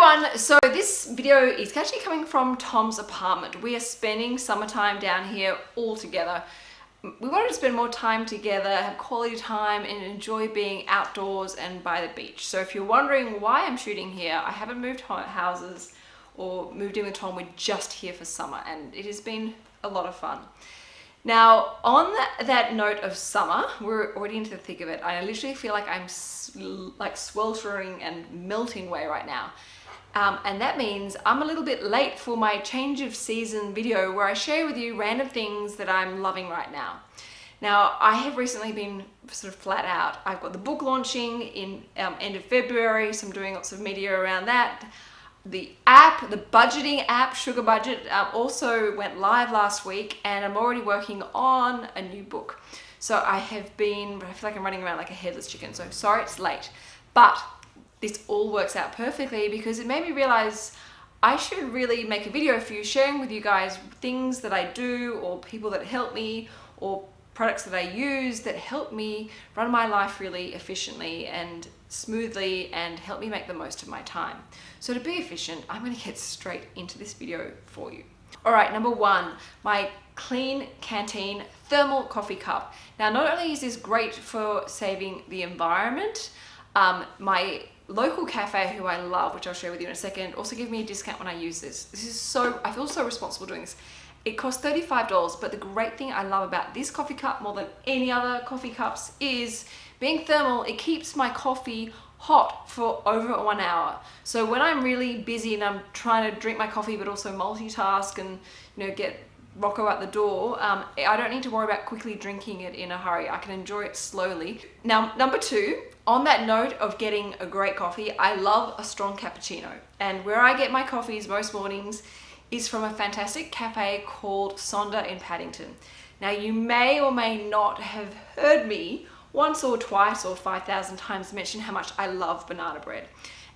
everyone, so this video is actually coming from Tom's apartment. We are spending summertime down here all together. We wanted to spend more time together, have quality time and enjoy being outdoors and by the beach. So if you're wondering why I'm shooting here, I haven't moved houses or moved in with Tom. We're just here for summer and it has been a lot of fun. Now, on that note of summer, we're already into the thick of it. I literally feel like I'm like sweltering and melting away right now. And that means I'm a little bit late for my change of season video where I share with you random things that I'm loving right now. Now, I have recently been sort of flat out. I've got the book launching in end of February, so I'm doing lots of media around that. The app, the budgeting app, Sugar Budget, also went live last week and I'm already working on a new book. So I feel like I'm running around like a headless chicken, so sorry it's late. But this all works out perfectly because it made me realize I should really make a video for you, sharing with you guys things that I do or people that help me or products that I use that help me run my life really efficiently and smoothly and help me make the most of my time. So to be efficient, I'm going to get straight into this video for you. All right, number one, my Clean Canteen thermal coffee cup. Now, not only is this great for saving the environment, my local cafe, who I love, which I'll share with you in a second, also give me a discount when I use this. I feel so responsible doing this. It costs $35, but the great thing I love about this coffee cup more than any other coffee cups is being thermal. It keeps my coffee hot for over 1 hour. So when I'm really busy and I'm trying to drink my coffee but also multitask and get Rocco out the door, I don't need to worry about quickly drinking it in a hurry. I can enjoy it slowly. Now, number two, on that note of getting a great coffee, I love a strong cappuccino. And where I get my coffees most mornings is from a fantastic cafe called Sonder in Paddington. Now, you may or may not have heard me once or twice or 5,000 times mention how much I love banana bread.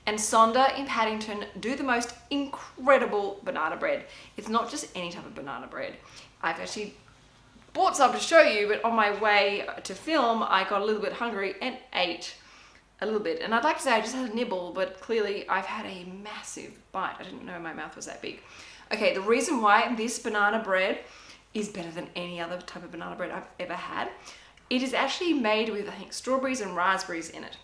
And Sonder in Paddington do the most incredible banana bread. It's not just any type of banana bread. I've actually bought some to show you, but on my way to film, I got a little bit hungry and ate a little bit. And I'd like to say I just had a nibble, but clearly I've had a massive bite. I didn't know my mouth was that big. Okay, the reason why this banana bread is better than any other type of banana bread I've ever had, it is actually made with, I think, strawberries and raspberries in it.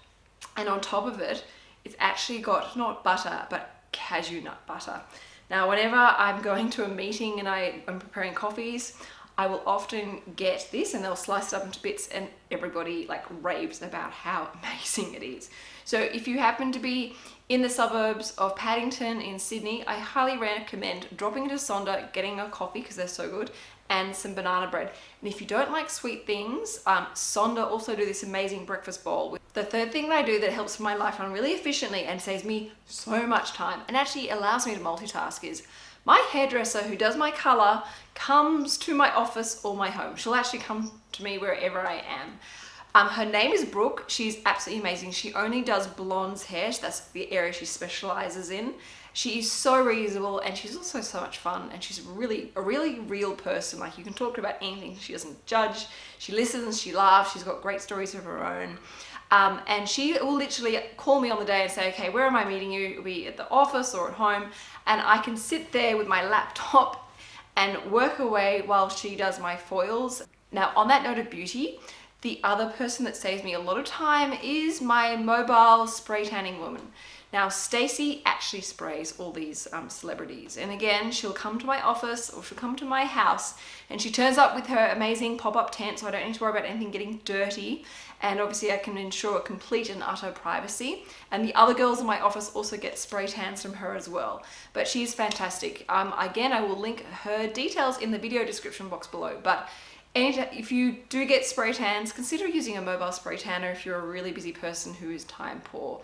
And on top of it, it's actually got not butter, but cashew nut butter. Now, whenever I'm going to a meeting and I'm preparing coffees, I will often get this and they'll slice it up into bits and everybody like raves about how amazing it is. So if you happen to be in the suburbs of Paddington in Sydney, I highly recommend dropping into Sonder, getting a coffee because they're so good, and some banana bread. And if you don't like sweet things, Sonder also do this amazing breakfast bowl. The third thing that I do that helps my life run really efficiently and saves me so much time and actually allows me to multitask is my hairdresser who does my color comes to my office or my home. She'll actually come to me wherever I am. Her name is Brooke. She's absolutely amazing. She only does blondes hair. So that's the area she specializes in. She is so reasonable and she's also so much fun and she's a really real person. Like, you can talk to her about anything. She doesn't judge. She listens, she laughs. She's got great stories of her own. And she will literally call me on the day and say, okay, where am I meeting you? It'll be at the office or at home. And I can sit there with my laptop and work away while she does my foils. Now, on that note of beauty, the other person that saves me a lot of time is my mobile spray tanning woman. Now, Stacey actually sprays all these celebrities. And again, she'll come to my office or she'll come to my house and she turns up with her amazing pop-up tent so I don't need to worry about anything getting dirty. And obviously I can ensure complete and utter privacy. And the other girls in my office also get spray tans from her as well. But she's fantastic. Again, I will link her details in the video description box below. But if you do get spray tans, consider using a mobile spray tanner if you're a really busy person who is time poor.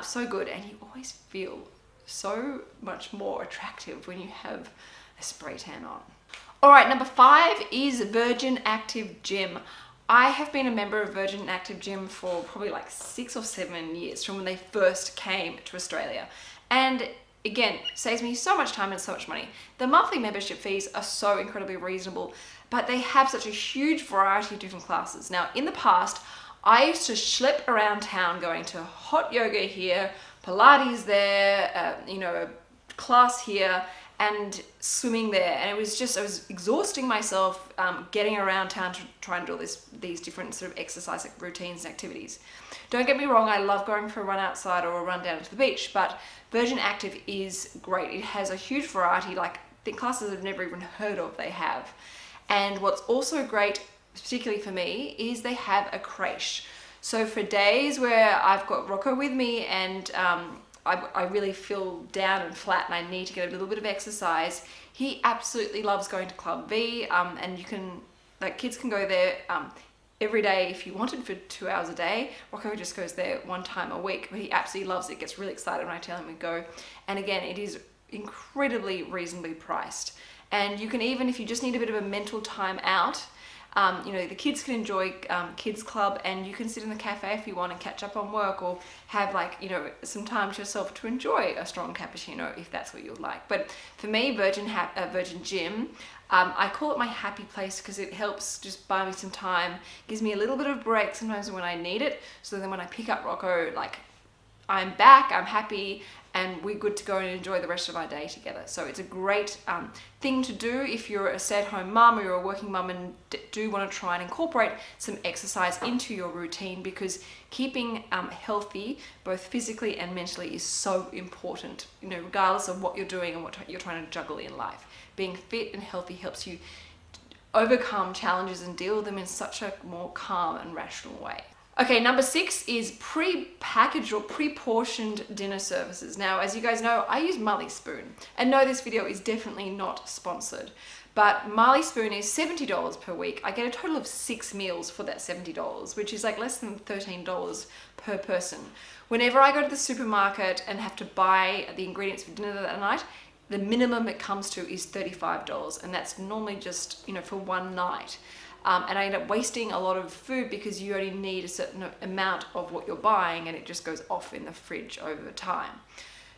So good, and you always feel so much more attractive when you have a spray tan on. All right, number 5 is Virgin Active Gym. I have been a member of Virgin Active Gym for probably like 6 or 7 years from when they first came to Australia. And again, saves me so much time and so much money. The monthly membership fees are so incredibly reasonable, but they have such a huge variety of different classes. Now, in the past, I used to schlep around town going to hot yoga here, Pilates there, a class here, and swimming there. And I was exhausting myself getting around town to try and do all these different sort of exercise routines and activities. Don't get me wrong, I love going for a run outside or a run down to the beach, but Virgin Active is great. It has a huge variety, like the classes I've never even heard of they have. And what's also great, particularly for me, is they have a creche. So for days where I've got Rocco with me and I really feel down and flat and I need to get a little bit of exercise, he absolutely loves going to Club V, and kids can go there every day if you wanted for 2 hours a day. Rocco just goes there one time a week, but he absolutely loves it, gets really excited when I tell him to go. And again, it is incredibly reasonably priced. And you can even, if you just need a bit of a mental time out, the kids can enjoy kids club, and you can sit in the cafe if you want and catch up on work, or have some time to yourself to enjoy a strong cappuccino if that's what you'd like. But for me, Virgin Gym, I call it my happy place because it helps just buy me some time, gives me a little bit of break sometimes when I need it. So then when I pick up Rocco, I'm back, I'm happy, and we're good to go and enjoy the rest of our day together. So it's a great thing to do if you're a stay-at-home mum or you're a working mum and do want to try and incorporate some exercise into your routine, because keeping healthy, both physically and mentally, is so important, regardless of what you're doing and what you're trying to juggle in life. Being fit and healthy helps you overcome challenges and deal with them in such a more calm and rational way. Okay, number 6 is pre-packaged or pre-portioned dinner services. Now, as you guys know, I use Marley Spoon, and no, this video is definitely not sponsored, but Marley Spoon is $70 per week. I get a total of 6 meals for that $70, which is less than $13 per person. Whenever I go to the supermarket and have to buy the ingredients for dinner that night, the minimum it comes to is $35, and that's normally just, for one night. And I end up wasting a lot of food because you only need a certain amount of what you're buying, and it just goes off in the fridge over time.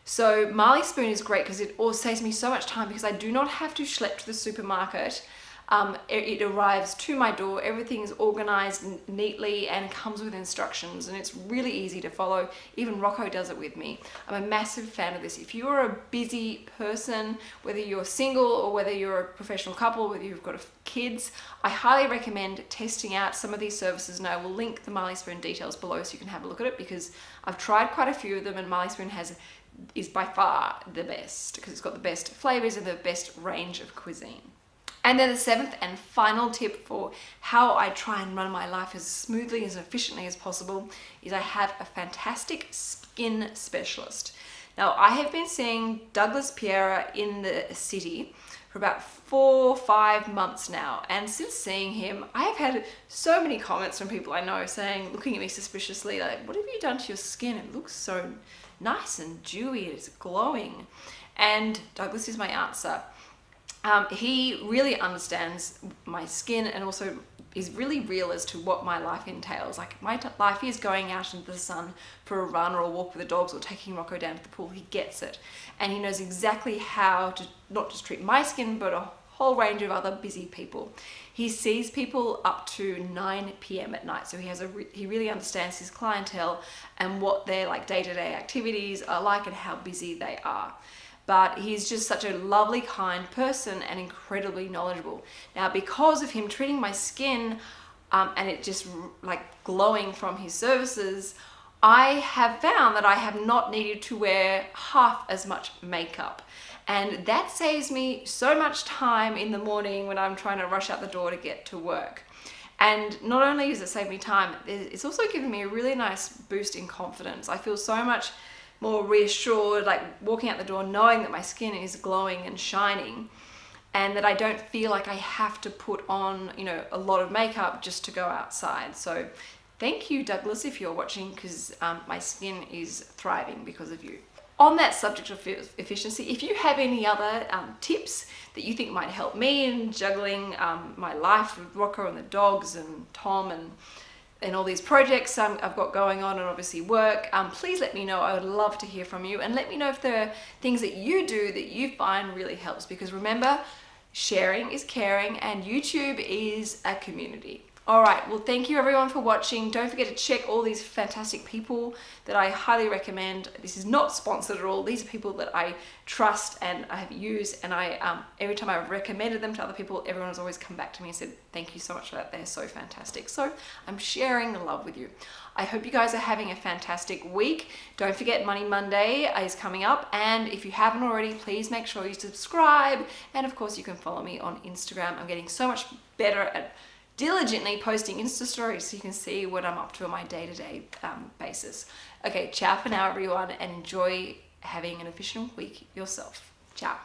So Marley Spoon is great because it also saves me so much time, because I do not have to schlep to the supermarket. It arrives to my door, everything is organized neatly and comes with instructions, and it's really easy to follow. Even Rocco does it with me. I'm a massive fan of this. If you're a busy person, whether you're single or whether you're a professional couple, whether you've got kids, I highly recommend testing out some of these services, and I will link the Marley Spoon details below so you can have a look at it, because I've tried quite a few of them, and Marley Spoon is by far the best because it's got the best flavors and the best range of cuisine. And then the 7th and final tip for how I try and run my life as smoothly, as efficiently as possible, is I have a fantastic skin specialist. Now, I have been seeing Douglas Piera in the city for about 4 or 5 months now. And since seeing him, I have had so many comments from people I know looking at me suspiciously, what have you done to your skin? It looks so nice and dewy, it's glowing. And Douglas is my answer. He really understands my skin, and also is really real as to what my life entails. My life is going out into the sun for a run or a walk with the dogs, or taking Rocco down to the pool. He gets it, and he knows exactly how to not just treat my skin, but a whole range of other busy people. He sees people up to 9 p.m. at night, so he really understands his clientele and what their day-to-day activities are like and how busy they are. But he's just such a lovely, kind person and incredibly knowledgeable. Now, because of him treating my skin and it just glowing from his services, I have found that I have not needed to wear half as much makeup. And that saves me so much time in the morning when I'm trying to rush out the door to get to work. And not only does it save me time, it's also given me a really nice boost in confidence. I feel so much more reassured, walking out the door knowing that my skin is glowing and shining, and that I don't feel like I have to put on, a lot of makeup just to go outside. So thank you, Douglas, if you're watching, because my skin is thriving because of you. On that subject of efficiency, if you have any other tips that you think might help me in juggling my life with Rocco and the dogs and Tom and all these projects I've got going on, and obviously work, please let me know. I would love to hear from you, and let me know if there are things that you do that you find really helps, because remember, sharing is caring, and YouTube is a community. All right, well, thank you everyone for watching. Don't forget to check all these fantastic people that I highly recommend. This is not sponsored at all. These are people that I trust and I have used, and I every time I've recommended them to other people, everyone has always come back to me and said, thank you so much for that. They're so fantastic. So I'm sharing the love with you. I hope you guys are having a fantastic week. Don't forget Money Monday is coming up, and if you haven't already, please make sure you subscribe, and of course you can follow me on Instagram. I'm getting so much better at diligently posting Insta stories so you can see what I'm up to on my day-to-day basis. Okay, ciao for now everyone, and enjoy having an efficient week yourself. Ciao.